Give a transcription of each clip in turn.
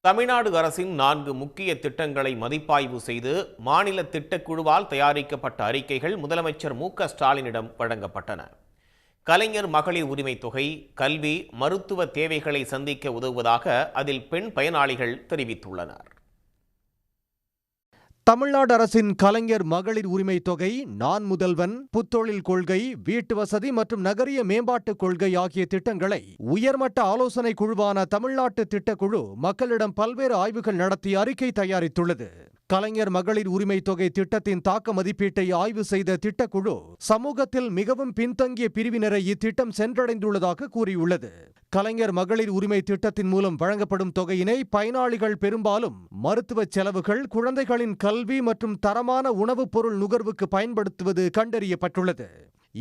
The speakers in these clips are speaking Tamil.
தமிழ்நாடு அரசின் 4 முக்கிய திட்டங்களை மதிப்பாய்வு செய்து மாநில திட்டக்குழுவால் தயாரிக்கப்பட்ட அறிக்கைகள் முதலமைச்சர் மு.க.ஸ்டாலினிடம் வழங்கப்பட்டன. கலைஞர் மகளிர் உரிமை தொகை, கல்வி, மருத்துவ தேவைகளை சந்திக்க உதவுவதாக அதில் பெண் பயனாளிகள் தெரிவித்துள்ளனர். தமிழ்நாடு அரசின் கலைஞர் மகளிர் உரிமை தொகை, நான் முதல்வன், புத்தொழில் கொள்கை, வீட்டு வசதி மற்றும் நகரிய மேம்பாட்டுக் கொள்கை ஆகிய திட்டங்களை உயர்மட்ட ஆலோசனை குழுவான தமிழ்நாட்டு திட்டக்குழு மக்களிடம் பல்வேறு ஆய்வுகள் நடத்தி அறிக்கை தயாரித்துள்ளது. கலைஞர் மகளிர் உரிமை தொகை திட்டத்தின் தாக்க மதிப்பீட்டை ஆய்வு செய்த திட்டக்குழு சமூகத்தில் மிகவும் பின்தங்கிய பிரிவினரை இத்திட்டம் சென்றடைந்துள்ளதாக கூறியுள்ளது. கலைஞர் மகளிர் உரிமை திட்டத்தின் மூலம் வழங்கப்படும் தொகையினை பயனாளிகள் பெரும்பாலும் மருத்துவ செலவுகள், குழந்தைகளின் கல்வி மற்றும் தரமான உணவுப் பொருள் நுகர்வுக்கு பயன்படுத்துவது கண்டறியப்பட்டுள்ளது.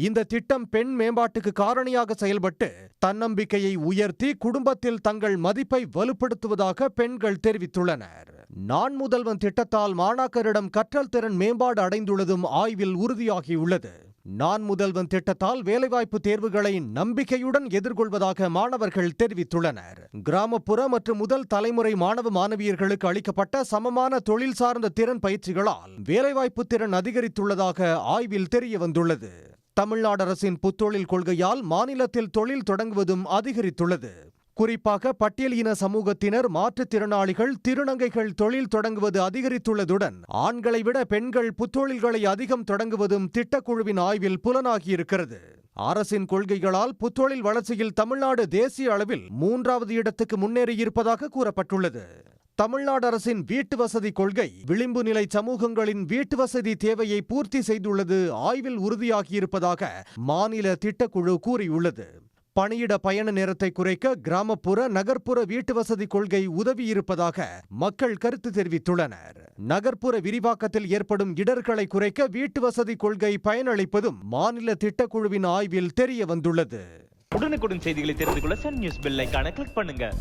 இந்த திட்டம் பெண் மேம்பாட்டுக்கு காரணியாக செயல்பட்டு தன்னம்பிக்கையை உயர்த்தி குடும்பத்தில் தங்கள் மதிப்பை வலுப்படுத்துவதாக பெண்கள் தெரிவித்துள்ளனர். நான் முதல்வன் திட்டத்தால் மாணாக்கரிடம் கற்றல் திறன் மேம்பாடு அடைந்துள்ளதும் ஆய்வில் உறுதியாகியுள்ளது. நான் முதல்வன் திட்டத்தால் வேலைவாய்ப்பு தேர்வுகளை நம்பிக்கையுடன் எதிர்கொள்வதாக மாணவர்கள் தெரிவித்துள்ளனர். கிராமப்புற மற்றும் முதல் தலைமுறை மாணவ மாணவியர்களுக்கு அளிக்கப்பட்ட சமமான தொழில் சார்ந்த திறன் பயிற்சிகளால் வேலைவாய்ப்பு திறன் அதிகரித்துள்ளதாக ஆய்வில் தெரியவந்துள்ளது. தமிழ்நாடு அரசின் புத்தொழில் கொள்கையால் மாநிலத்தில் தொழில் தொடங்குவதும் அதிகரித்துள்ளது. குறிப்பாக பட்டியல் இன சமூகத்தினர், மாற்றுத்திறனாளிகள், திருநங்கைகள் தொழில் தொடங்குவது அதிகரித்துள்ளதுடன் ஆண்களை விட பெண்கள் புத்தொழில்களை அதிகம் தொடங்குவதும் திட்டக்குழுவின் ஆய்வில் புலனாகியிருக்கிறது. அரசின் கொள்கைகளால் புத்தொழில் வளர்ச்சியில் தமிழ்நாடு தேசிய அளவில் 3வது இடத்துக்கு முன்னேறியிருப்பதாக கூறப்பட்டுள்ளது. தமிழ்நாடு அரசின் வீட்டு வசதி கொள்கை விளிம்பு நிலை சமூகங்களின் வீட்டு வசதி தேவையை பூர்த்தி செய்துள்ளது ஆய்வில் உறுதியாகியிருப்பதாக மாநில திட்டக்குழு கூறியுள்ளது. பணியிட பயண நேரத்தை குறைக்க கிராமப்புற, நகர்ப்புற வீட்டு வசதி கொள்கை உதவியிருப்பதாக மக்கள் கருத்து தெரிவித்துள்ளனர். நகர்ப்புற விரிவாக்கத்தில் ஏற்படும் இடர்களை குறைக்க வீட்டு வசதி கொள்கை பயனளிப்பதும் மாநில திட்டக்குழுவின் ஆய்வில் தெரிய வந்துள்ளது. உடனுக்குடன் செய்திகளை தெரிந்து கொள்ள சன் நியூஸ் பெல் ஐகானை கிளிக் பண்ணுங்க.